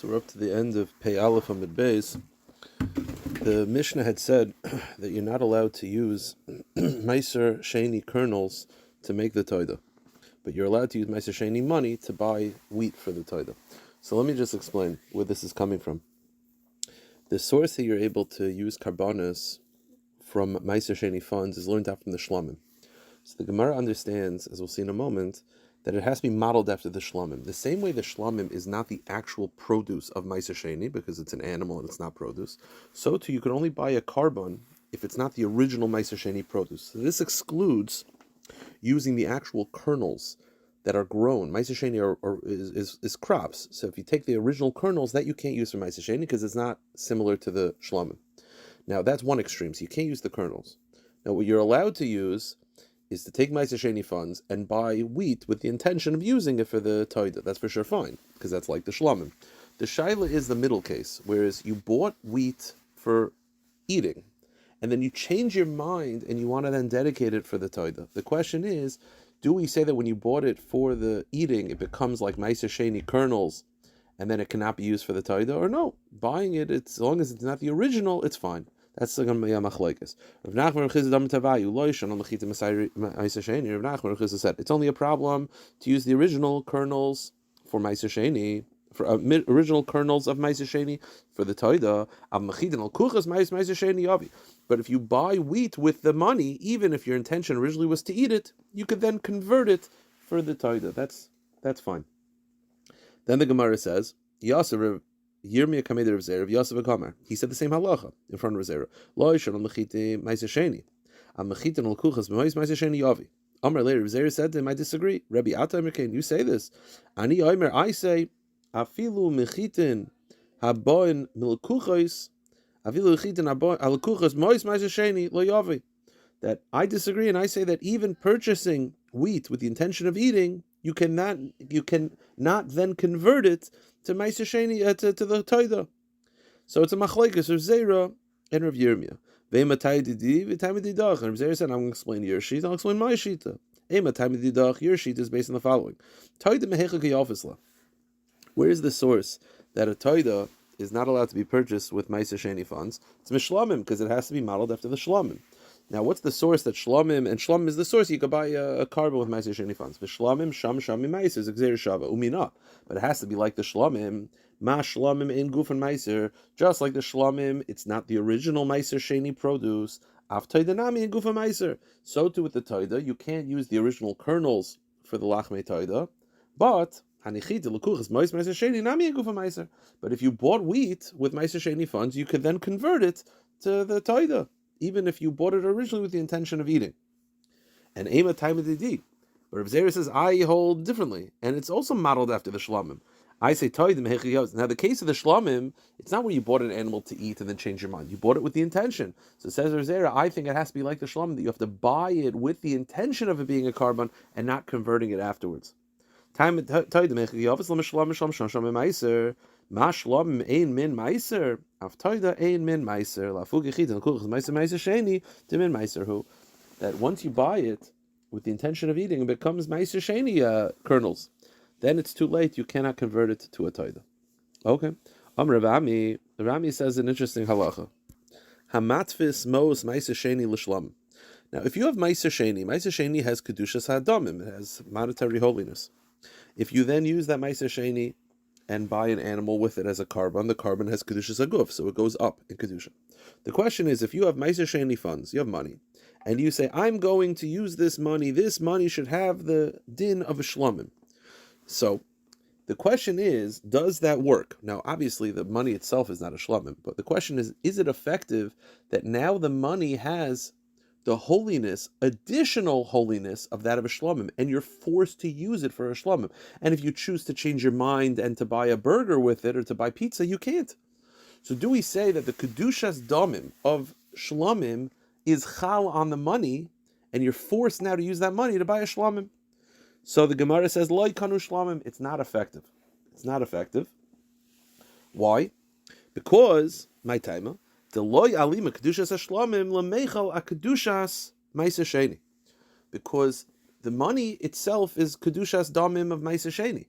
So we're up to the end of Pei Aleph Amid Beis. The Mishnah had said that you're not allowed to use Meiser Sheni kernels to make the toida, but you're allowed to use Meiser Sheni money to buy wheat for the toida. So let me just explain where this is coming from. The source that you're able to use karbanos from Meiser Sheni funds is learned out from the Shlamim. So the Gemara understands, as we'll see in a moment, that it has to be modeled after the shlamim. The same way the shlamim is not the actual produce of Meiser Sheni, because it's an animal and it's not produce, so too you can only buy a carbon if it's not the original Meiser Sheni produce. So this excludes using the actual kernels that are grown. Meiser Sheni is crops. So if you take the original kernels, that you can't use for Meiser Sheni because it's not similar to the shlamim. Now that's one extreme, so you can't use the kernels. Now what you're allowed to use is to take Meiser Sheni funds and buy wheat with the intention of using it for the toida. That's for sure fine, because that's like the shlamim. The shaila is the middle case, whereas you bought wheat for eating, and then you change your mind and you want to then dedicate it for the toida. The question is, do we say that when you bought it for the eating, it becomes like Meiser Sheni kernels, and then it cannot be used for the toida, or no? Buying it, as long as it's not the original, it's fine. That's the machlokes. Rav Nachman Rav Chizda Tavayu loishon on mechita Meiser Sheni. Rav Nachman Rav Chizda said it's only a problem to use the original kernels for Meiser Sheni, for original kernels of Meiser Sheni for the toida. Av mechita al kuchas Meiser Sheni yavi. But if you buy wheat with the money, even if your intention originally was to eat it, you could then convert it for the toida. That's fine. Then the Gemara says Yasser. Yirmiyah Kameder of Zerav Yosef Akamer. He said the same halacha in front of Zerav. Lo yishon al mechite Meiser Sheni. Al mechitin al kuchas b'mois Meiser Sheni yavi. Amar later, Zerav said to him, I disagree. Rabbi Ata Merkein, you say this. Ani Omer, I say, afilu mechitin haboin milkuchos, afilu mechitin haboin al kuchas b'mois Meiser Sheni lo yavi. That I disagree, and I say that even purchasing wheat with the intention of eating, you cannot then convert it to Meiser Sheni, to the toida. So it's a machlokes of Zera and Rav Yirmiyah. Ve'ematai didi v'tamid didach. And Rav Zera said, I'm going to explain your sheet, I'll explain my shita. E'ematai didach, your sheet is based on the following. Toida mehecha k'yafisla. Where is the source that a toida is not allowed to be purchased with Meiser Sheni funds? It's mishlamim, because it has to be modeled after the shlamim. Now, what's the source that shlamim, and shlamim is the source, you could buy a carbon with Meiser Sheni funds. V'shlamim, shami meiser, is exer shava, umina. But it has to be like the shlamim, ma shlamim in guf and meiser, just like the shlamim, it's not the original Meiser Sheni produce, af toidanami in guf and meiser. So too with the toida, you can't use the original kernels for the lachmei toida, but but if you bought wheat with Meiser Sheni funds, you could then convert it to the toida, even if you bought it originally with the intention of eating. And Ema Taima Didi. But Rav Zera says, I hold differently. And it's also modeled after the shlamim. I say, now the case of the shlamim, it's not when you bought an animal to eat and then change your mind. You bought it with the intention. So says Rav Zera, I think it has to be like the shlamim, that you have to buy it with the intention of it being a carbon and not converting it afterwards. Ma shlamim ein min meiser, af toida ein min meiser, lafu gechit and kuchas meiser sheni to min meiser hu. That once you buy it with the intention of eating, it becomes Meiser Sheni kernels. Then it's too late. You cannot convert it to a toida. Okay. Rami says an interesting halacha. Hamatfis mos Meiser Sheni l'shlam. Now, if you have Meiser Sheni has kedushas hadamim. It has monetary holiness. If you then use that Meiser Sheni and buy an animal with it as a carbon, the carbon has kedushas aguf, so it goes up in kedusha. The question is, if you have Meiser Sheni funds, you have money, and you say, I'm going to use this money should have the din of a shlamim. So the question is, does that work? Now, obviously, the money itself is not a shlamim, but the question is it effective that now the money has the holiness, additional holiness of that of a shlamim, and you're forced to use it for a shlamim? And if you choose to change your mind and to buy a burger with it or to buy pizza, you can't. So do we say that the kedushas damim of shlamim is chal on the money, and you're forced now to use that money to buy a shlamim? So the Gemara says, loy kanu shlamim, it's not effective. It's not effective. Why? Because, my taima, the loy alima kedushas shlamim lemechal a kedushas Meiser Sheni. Because the money itself is kedushas damim of Meiser Sheni.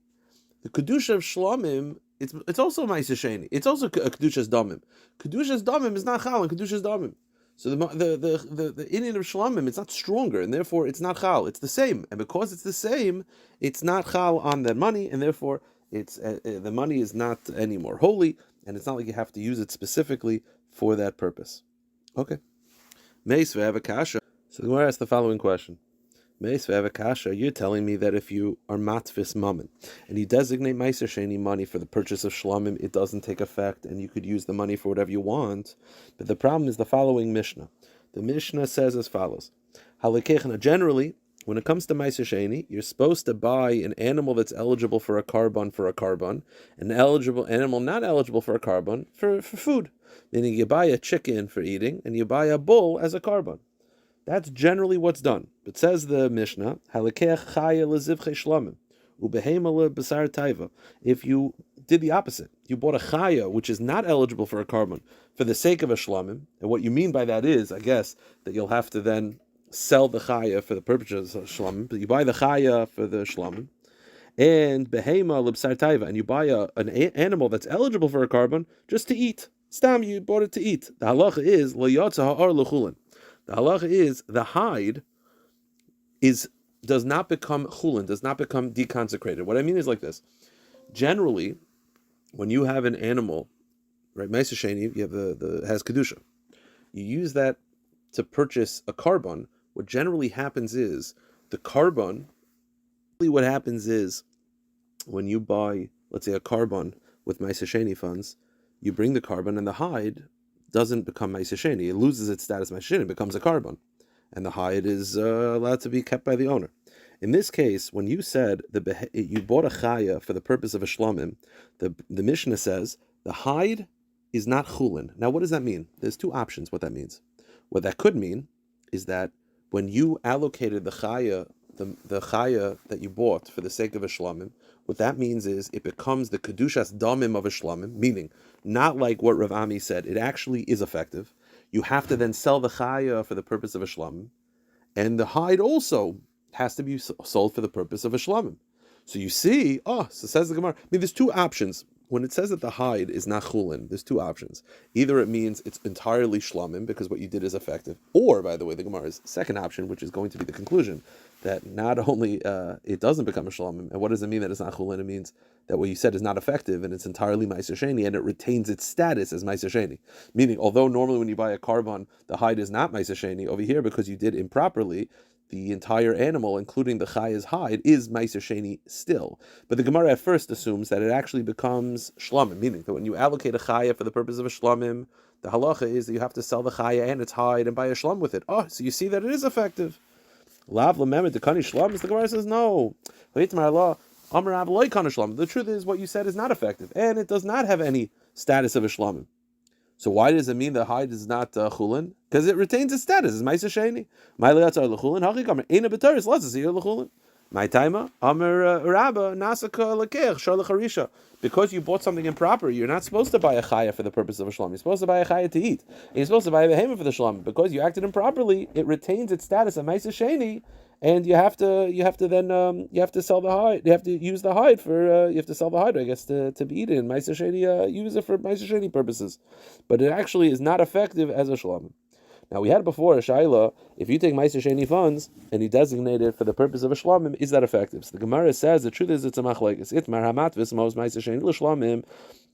The kedusha of shlamim it's also Ma'aser Sheni. It's also a Kedushas Damim. Kedushas Damim is not Chal and Kedushas Damim. So the Indian of Shlamim, it's not stronger, and therefore it's not Chal. It's the same, and because it's the same, it's not Chal on that money, and therefore it's the money is not any more holy, and it's not like you have to use it specifically for that purpose. Okay. Meis ve'eva kasha. So the Gemara asks the following question. Meis ve'eva kasha, you're telling me that if you are matfis mammon, and you designate Ma'aser Sheni money for the purchase of shlamim, it doesn't take effect, and you could use the money for whatever you want. But the problem is the following Mishnah. The Mishnah says as follows. Halakechna, generally, when it comes to Ma'aser Sheni, you're supposed to buy an animal that's eligible for a carbon, an eligible animal not eligible for a carbon for food. Meaning you buy a chicken for eating, and you buy a bull as a carbon. That's generally what's done. But says the Mishnah, Halakech chaya lezivchei shlamim, ubehema lebasar taiva. If you did the opposite, you bought a chaya which is not eligible for a carbon for the sake of a shlamim, and what you mean by that is, I guess, that you'll have to then sell the chaya for the purpose of shlamim, but you buy the chaya for the shlamim, and behema lebasar taiva, and you buy an animal that's eligible for a carbon just to eat. Stam, you bought it to eat. The halacha is lo yotza ha'ar l'chulin. The halacha is the hide does not become chulin, does not become deconsecrated. What I mean is like this. Generally, when you have an animal, right, Ma'aser Sheni, you have has kedusha. You use that to purchase a carbon. What generally happens is the carbon. What happens is when you buy, let's say, a carbon with Ma'aser Sheni funds, you bring the carbon and the hide doesn't become Ma'aser Sheni. It loses its status Ma'aser Sheni, it becomes a carbon. And the hide is allowed to be kept by the owner. In this case, when you said you bought a chaya for the purpose of a shlamim, the Mishnah says the hide is not chulin. Now, what does that mean? There's two options what that means. What that could mean is that when you allocated the chaya that you bought for the sake of a shlamim, what that means is it becomes the kedushas damim of a shlamim, meaning not like what Rav Ami said, it actually is effective. You have to then sell the chaya for the purpose of a shlamim, and the hide also has to be sold for the purpose of a shlamim. So you see, so says the Gemara, there's two options. When it says that the hide is not chulin, there's two options. Either it means it's entirely shlamim because what you did is effective, or, by the way, the Gemara's second option, which is going to be the conclusion, that not only it doesn't become a shlamim, and what does it mean that it's not chulin? It means that what you said is not effective and it's entirely Ma'aser Sheni, and it retains its status as Ma'aser Sheni. Meaning, although normally when you buy a carbon, the hide is not Ma'aser Sheni, over here, because you did improperly, the entire animal, including the chaya's hide, is Ma'aser Sheni still. But the Gemara at first assumes that it actually becomes shlamim, meaning that when you allocate a chaya for the purpose of a shlamim, the halacha is that you have to sell the chaya and its hide and buy a shlam with it. So you see that it is effective. Lav l'memet dekani shlam. The Gemara says no. The truth is what you said is not effective, and it does not have any status of a shlamim. So why does it mean the hide is not chulin? Because it retains its status as Ma'aser Sheni. My timer, Rabba, Nasaka Lekech, Shalach Harisha. Because you bought something improper, you're not supposed to buy a chaya for the purpose of a shlam. You're supposed to buy a chaya to eat. And you're supposed to buy a behemah for the shlam. Because you acted improperly, it retains its status of Ma'aser Sheni, and you have to sell the hide. You have to use the hide for you have to sell the hide, I guess, to be eaten. Ma'aser Sheni use it for Ma'aser Sheni purposes, but it actually is not effective as a shlam. Now, we had before a shaila, if you take Ma'aser Sheni funds and you designate it for the purpose of a shlamim, is that effective? So the Gemara says the truth is it's a machlekes. It's marhamat v'smos Ma'aser Sheni l'shlamim.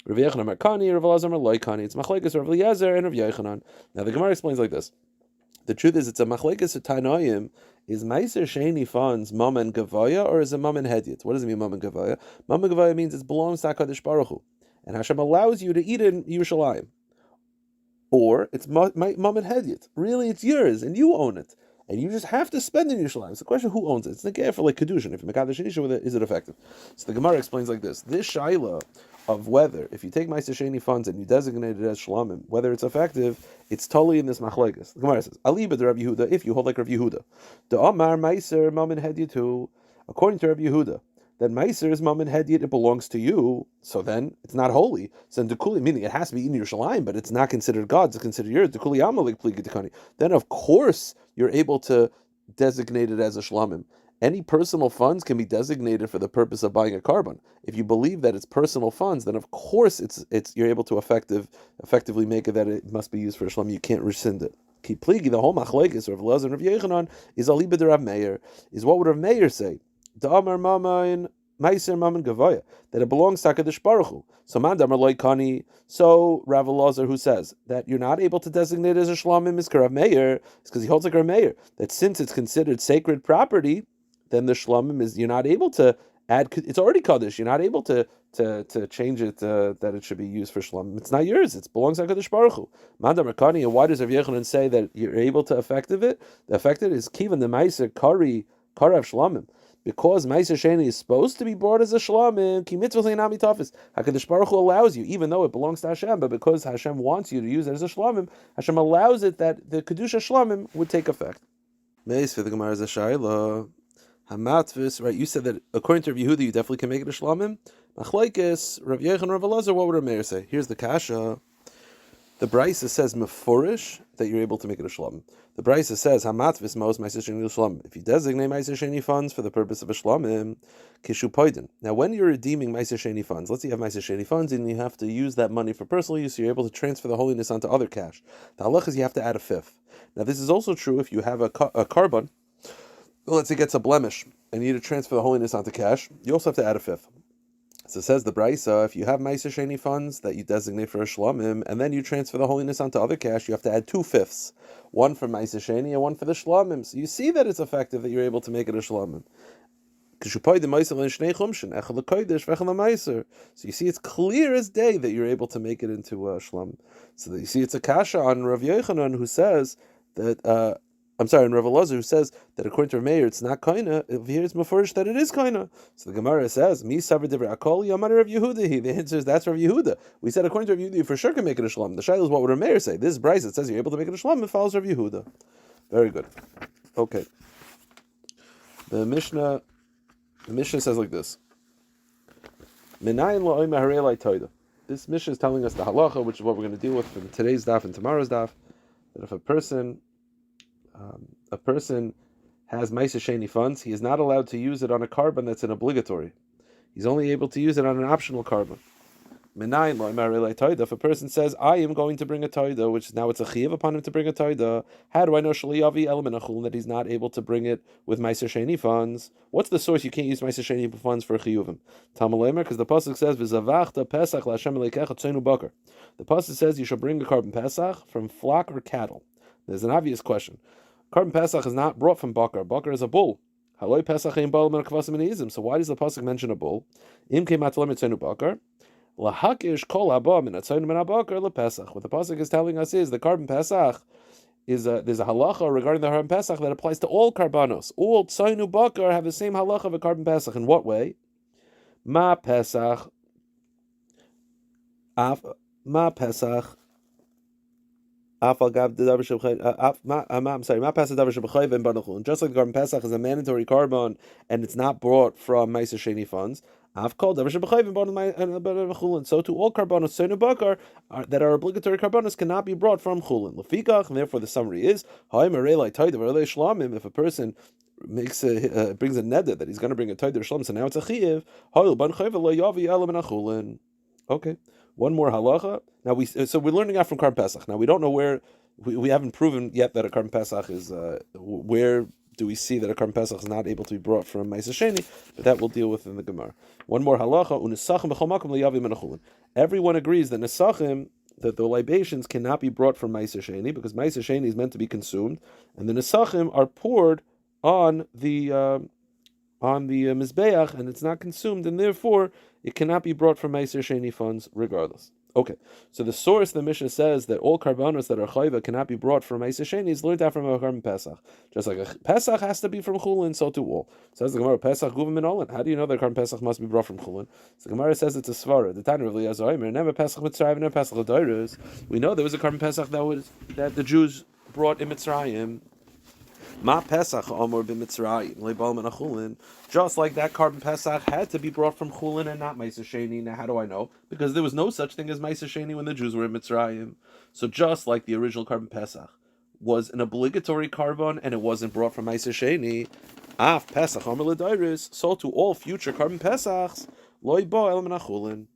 Rav Yochanan Markani, Rav Elazar Marloikani. It's machlekes Rav Eliezer and Rav Yochanan. Now the Gemara explains like this. The truth is it's a machlekes Tanoim. Is Ma'aser Sheni funds mom and gavaya, or is it mom and hedyot? What does it mean, mom and gavaya? Mom and gavaya means it belongs to HaKadosh Baruch Hu, and Hashem allows you to eat it in Yerushalayim. Or it's mom and hedyot. Really, it's yours, and you own it, and you just have to spend in Yerushalayim. It's the question who owns it. It's the gear for like kedushin. If you make out the shenisha with it, is it effective? So the Gemara explains like this: this shaila of whether if you take Ma'aser Sheni funds and you designate it as shlamim, whether it's effective, it's totally in this machlekes. The Gemara says, "Aliba de Rabbi Yehuda." If you hold like Rabbi Yehuda, the Amar Ma'aser mom and hedyot too. According to Rabbi Yehuda, that Ma'aser is mom and hedyot, it belongs to you. So then it's not holy. So dekuli, meaning it has to be in Yerushalayim, but it's not considered God's. It's considered yours. Dekuli amalek pligi dekani. Then of course you're able to designate it as a shlamim. Any personal funds can be designated for the purpose of buying a carbon. If you believe that it's personal funds, then of course it's you're able to effectively make it that it must be used for a shlom. You can't rescind it. Keep pligi, the whole machlekes of Rav Elazar and Rav Yechanan is aliba de Rav Meir. Is what would Rav Meir say? Da'amar mamain meiser maman gavaya, that it belongs to HaKadosh Baruch Hu. So man damar loy kani. So Rav Elazar, who says that you're not able to designate it as a shlomim, is Rav Meir, is because he holds like Rav Meir that since it's considered sacred property, then the shlomim is, you're not able to add. It's already kaddish. You're not able to change it that it should be used for shlomim. It's not yours. It belongs to HaKadosh Baruch Hu. Manda Merkani. And why does Rav Yechanan say that you're able to affect it? The affected is kivan the meiser karav shlomim. Because Meiser Sheni is supposed to be brought as a shlomim, ki mitzvah leinami tafis. HaKadosh Baruch Hu allows you, even though it belongs to Hashem, but because Hashem wants you to use it as a shlomim, Hashem allows it that the kedusha shlomim would take effect. Meis for the Gemara is a shayla. Hamatvis, right? You said that according to Rav Yehuda, you definitely can make it a shlomim. Machlekes, Rav Yechon, Rav Elazar, what would Rav Meir say? Here's the kasha. The Brisa says meforish that you're able to make it a shlomim. The Brisa says hamatvis mos ma'aser sheni shlomim. If you designate ma'aser sheni funds for the purpose of a shlomim, kishu poidin. Now, when you're redeeming ma'aser sheni funds, let's say you have ma'aser sheni funds and you have to use that money for personal use, so you're able to transfer the holiness onto other cash. The halach is you have to add a fifth. Now, this is also true if you have a carbon. Let's say it gets a blemish and you need to transfer the holiness onto cash. You also have to add a fifth. So it says the Brisa, if you have Meiser Sheni funds that you designate for a shlomim, and then you transfer the holiness onto other cash, you have to add 2/5, one for Meiser Sheni and one for the shlomim. So you see that it's effective that you're able to make it a shlomim. So you see it's clear as day that you're able to make it into a shlomim. So you see it's a kasha on Rav Yochanan who says that and Rav Elazar, who says that according to Rav Meir, it's not kaina. Here it's mefurish that it is kaina. So the Gemara says, "Mi savar divrei akol yamar Rav Yehuda." The answer is that's Rav Yehuda. We said according to Rav Yehuda, you for sure can make it a shlom. The shayla is what would Rav Meir say? This Brisa it says you're able to make it a shlom. It follows Rav Yehuda. Very good. Okay. The Mishnah says like this. Menayin la'oy maharei lai toida. This Mishnah is telling us the halacha, which is what we're going to deal with for today's daf and tomorrow's daf. That if a person has Meiser Sheni funds, he is not allowed to use it on a carbon that's an obligatory. He's only able to use it on an optional carbon. If a person says, I am going to bring a toida, which now it's a chiyuv upon him to bring a toida, how do I know that he's not able to bring it with Meiser Sheni funds? What's the source you can't use Meiser Sheni funds for a chiyuvim? Because the pasuk says, the pasuk says you shall bring a carbon pesach from flock or cattle. There's an obvious question. Carbon Pesach is not brought from Bakar. Bakar is a bull. Haloi Pesach ein bal min kvasim neizim. So why does the pasuk mention a bull? Im keimat tzenu Bakar. Lahakish kol haba min atzonu min Bakar lePesach. What the pasuk is telling us is the carbon Pesach is there's a halacha regarding the carbon Pesach that applies to all karbanos. All tzonu Bakar have the same halacha of a carbon Pesach. In what way? Ma Pesach. Just like the carbon Pesach is a mandatory carbon and it's not brought from Meiser Sheni funds, so too all carbonos that are obligatory carbonos cannot be brought from chulin. And therefore the summary is, if a person brings a neder that he's going to bring a toider shlom, so now it's a chiyuv. Okay. One more halacha. Now we're learning out from carbon Pesach. Now we don't know where we haven't proven yet that a carbon Pesach is. Where do we see that a carbon Pesach is not able to be brought from Meiser Sheni? But that we'll deal with in the Gemara. One more halacha. Everyone agrees that nesachim, that the libations cannot be brought from Meiser Sheni because Meiser Sheni is meant to be consumed, and the nesachim are poured on the mizbeach, and it's not consumed, and therefore it cannot be brought from Meiser Sheni funds regardless. Okay, so the source the Mishnah says that all karbanos that are chayva cannot be brought from Meiser Sheni is learned out from a carbon Pesach. Just like a Pesach has to be from chulin, so too all. Says the Gemara, Pesach guvim min olin. How do you know that carbon Pesach must be brought from chulin? So the Gemara says it's a svara. The Tanya of Eliezer, never Pesach mitzrayim, never Pesach l'doros. We know there was a carbon Pesach that the Jews brought in Mitzrayim. Ma Pesach Amor b'Mitzrayim leBal Menachos. Just like that carbon Pesach had to be brought from Chulin and not Meiser Sheni. Now, how do I know? Because there was no such thing as Meiser Sheni when the Jews were in Mitzrayim. So just like the original carbon Pesach was an obligatory carbon and it wasn't brought from Meiser Sheni, Af Pesach Omer L'Dairis, so to all future carbon Pesachs, Loi Bo El Menachulin.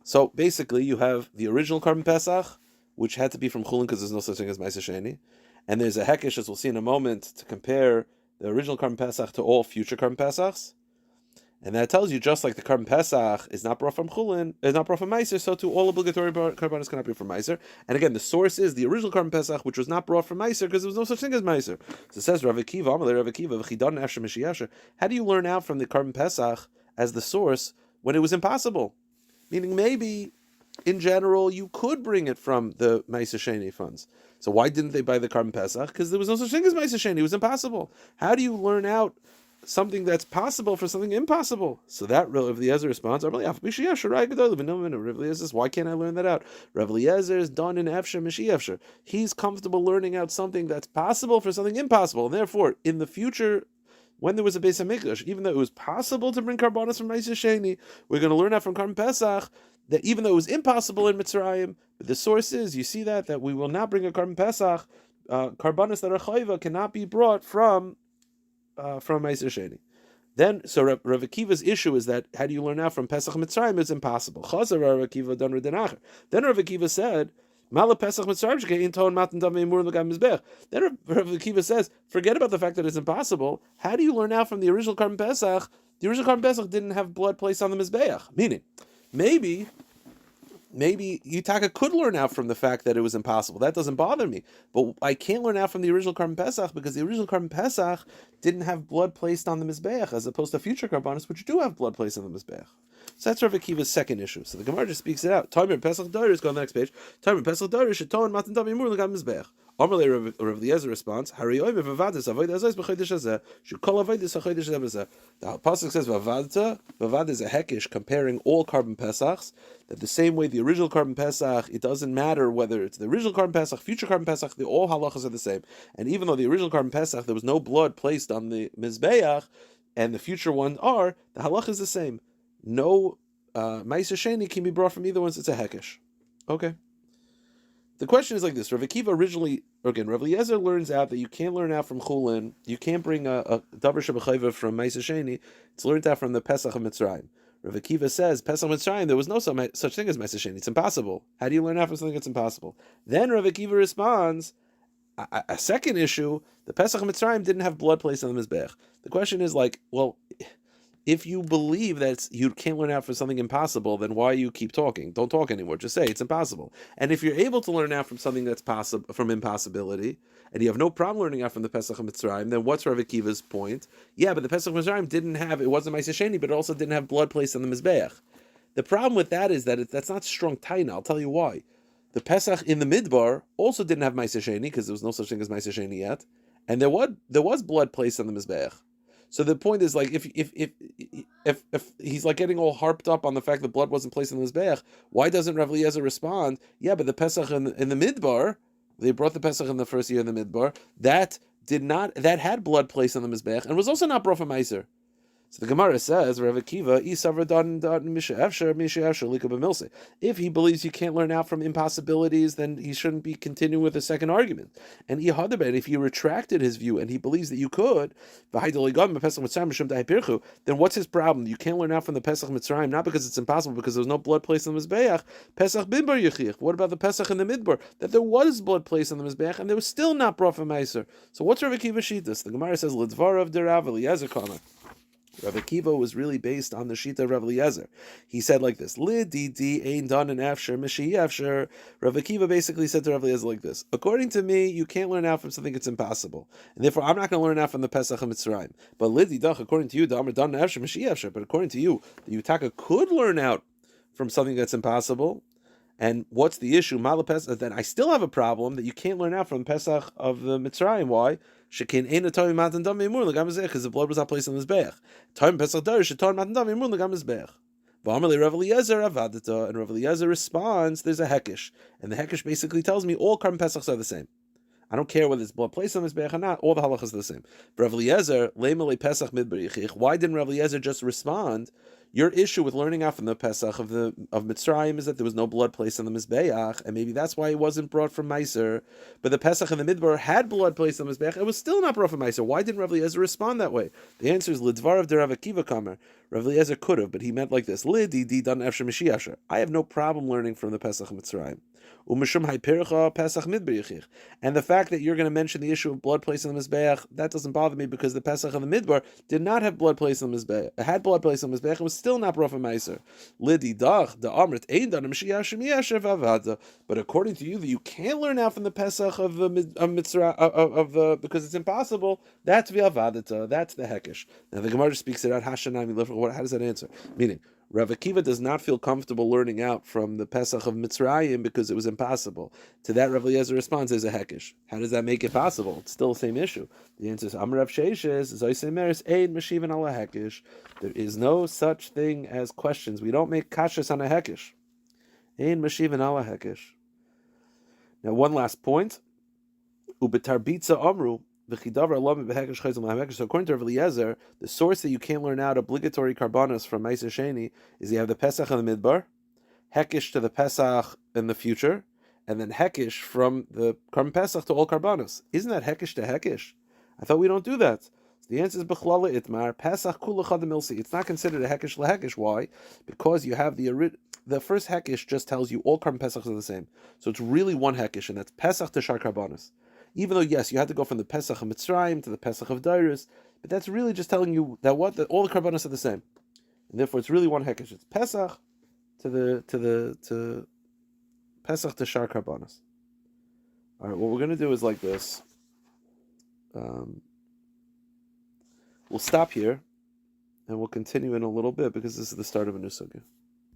So basically, you have the original carbon Pesach, which had to be from Chulin because there's no such thing as Ma'aser Sheni, and there's a Hekesh, as we'll see in a moment, to compare the original carbon Pesach to all future carbon Pesachs. And that tells you, just like the carbon Pesach is not brought from Chulin, is not brought from Meiser, so too all obligatory carbonis cannot be from Meiser. And again, the source is the original carbon Pesach, which was not brought from Meiser because there was no such thing as Meiser. So it says Rav Akiva, Amalei Rav Akiva, V'chidan Efsher Mishiyasher. How do you learn out from the carbon Pesach as the source when it was impossible? Meaning maybe, in general, you could bring it from the Meiser Sheni funds. So why didn't they buy the carbon Pesach? Because there was no such thing as Meiser Sheni. It was impossible. How do you learn out something that's possible for something impossible? So that Rav Eliezer responds, Rav Eliezer says, why can't I learn that out? Rav Eliezer is done in Efsher Mishiyafsher. He's comfortable learning out something that's possible for something impossible. And therefore, in the future, when there was a Beis HaMikdash, even though it was possible to bring karbanos from Meiser Sheni, we're going to learn out from Karban Pesach that even though it was impossible in Mitzrayim, the source is, you see that we will not bring a Karban Pesach, karbanos that are chayva cannot be brought from Meiser Sheni. Then, so Rav Akiva's issue is that how do you learn out from Pesach Mitzrayim? It's impossible. Chazar Rav Akiva dan Redenacher. Then Rav Akiva said, Mala Pesach Mitzrayim shekein ton matan dam emur l'gam mizbech. Then Rav Akiva says, forget about the fact that it's impossible. How do you learn out from the original Karban Pesach? The original Karban Pesach didn't have blood placed on the mizbeach. Meaning, maybe Yutaka could learn out from the fact that it was impossible. That doesn't bother me. But I can't learn out from the original Karban Pesach because the original Karban Pesach didn't have blood placed on the Mizbeach, as opposed to future Karbanos, which do have blood placed on the Mizbeach. So that's Rav Akiva's second issue. So the Gemara just speaks it out. Timer Pesach Darish, go on the next page. Timer Pesach Darish, Sheton Matan Dam Yimur L'gam Mizbeach. Amalei Rav Eliezer responds, Harioim v'vadis avodah azos b'chodesh hazeh, shekol avodas hachodesh hazeh. The pasuk says vavad is a hekish comparing all carbon pesachs. That the same way the original carbon pesach, it doesn't matter whether it's the original carbon pesach, future carbon pesach, the all halachas are the same. And even though the original carbon pesach there was no blood placed on the mizbeach, and the future ones are, the halach is the same. No ma'aser sheni can be brought from either one. It's a hekish. Okay. The question is like this: Rav Akiva originally, again, Rav Eliezer learns out that you can't learn out from Chulin, you can't bring a davar shabachayva from Ma'aser Sheni. It's learned out from the Pesach of Mitzrayim. Rav Akiva says Pesach of Mitzrayim there was no such thing as Ma'aser Sheni. It's impossible. How do you learn out from something that's impossible? Then Rav Akiva responds, a second issue: the Pesach of Mitzrayim didn't have blood placed on the mizbech. The question is like, well, if you believe that you can't learn out from something impossible, then why you keep talking? Don't talk anymore. Just say it's impossible. And if you're able to learn out from something that's possible, from impossibility, and you have no problem learning out from the Pesach of Mitzrayim, then what's Rav Akiva's point? Yeah, but the Pesach of Mitzrayim it wasn't Ma'aser Sheni, but it also didn't have blood placed on the Mizbeach. The problem with that is that that's not strong taina. I'll tell you why. The Pesach in the Midbar also didn't have Ma'aser Sheni, because there was no such thing as Ma'aser Sheni yet, and there was blood placed on the Mizbeach. So the point is, like, if he's like getting all harped up on the fact that blood wasn't placed in the mizbeach, why doesn't Rav Eliezer respond? Yeah, but the Pesach in the Midbar, they brought the Pesach in the first year in the Midbar, that had blood placed on the mizbeach and was also not brought from Meiser. So the Gemara says, Rav Akiva, if he believes you can't learn out from impossibilities, then he shouldn't be continuing with the second argument. And if he retracted his view and he believes that you could, then what's his problem? You can't learn out from the Pesach Mitzrayim, not because it's impossible, because there's no blood placed on the Mizbeach. Pesach Bimbar Yechich. What about the Pesach in the Midbar? That there was blood placed on the Mizbeach and there was still not brought from Meiser. So what's Rav Akiva Shittas? The Gemara says, L'dvarav derav Eliezer Kana. Rav Akiva was really based on the Shita of Rav Eliezer. He said like this, Lididi ain done an afsher, mishi afsher. Rav Akiva basically said to Rav Eliezer like this, according to me, you can't learn out from something that's impossible. And therefore, I'm not going to learn out from the Pesach of Mitzrayim. But Lididach, according to you, Damar done an afsher, mishi afsher. But according to you, the Yutaka could learn out from something that's impossible. And what's the issue? Then I still have a problem that you can't learn out from Pesach of the Mitzrayim. Why? Because the blood was not placed on the Mizbeach. And Rav Eliezer responds, there's a hekish. And the hekish basically tells me all carbon Pesachs are the same. I don't care whether it's blood placed on the Mizbeach or not, all the halachas are the same. Rav Eliezer, why didn't Rav Eliezer just respond, Your issue with learning out from the Pesach of Mitzrayim is that there was no blood placed on the Mizbeach, and maybe that's why it wasn't brought from Meiser. But the Pesach in the Midbar had blood placed on the Mizbeach. It was still not brought from Meiser. Why didn't Rav Eliezer respond that way? The answer is Lidvar of the Rav Akiva Kamer. Rav Eliezer could have, but he meant like this: Lidi di dan efsher Mashiach. I have no problem learning from the Pesach of Mitzrayim. And the fact that you're going to mention the issue of blood placed on the Mizbeach, that doesn't bother me, because the Pesach of the Midbar did not have blood placed on the Mizbeach. It had blood placed on the Mizbeach. It was still not brought from Meiser. Lidi dach the amrit ein dan Mashiach. But according to you, that you can't learn out from the Pesach of the Mitzrayim because it's impossible. That's v'avadata. That's the hekesh. Now the Gemara speaks it out. Hashanami. How does that answer? Meaning, Rav Akiva does not feel comfortable learning out from the Pesach of Mitzrayim because it was impossible. To that, Rav Eliezer responds, there's a hekesh. How does that make it possible? It's still the same issue. The answer is, Amar Rav Sheishes, Zoysemeris, Ein Meshivan ala hekesh. There is no such thing as questions. We don't make kashas on a hekesh. Ein Meshivan ala hekesh. Now, one last point. Ubetarbitza Amru. So according to Rav Eliezer, the source that you can't learn out obligatory karbanos from Meiser Sheni is you have the Pesach in the Midbar, Hekish to the Pesach in the future, and then Hekish from the Karban Pesach to all karbanos. Isn't that Hekish to Hekish? I thought we don't do that. So the answer is Bechlala Itmar, Pesach Kula Chadamilsi. It's not considered a Hekish LaHekish. Why? Because you have the first Hekish just tells you all Karban Pesachs are the same. So it's really one Hekish, and that's Pesach to Shar Karbanos. Even though, yes, you had to go from the Pesach of Mitzrayim to the Pesach of Dairis, but that's really just telling you that all the karbanos are the same, and therefore it's really one hekesh. It's Pesach to Pesach to Shar karbanos. All right, what we're going to do is like this. We'll stop here, and we'll continue in a little bit because this is the start of a new sugya.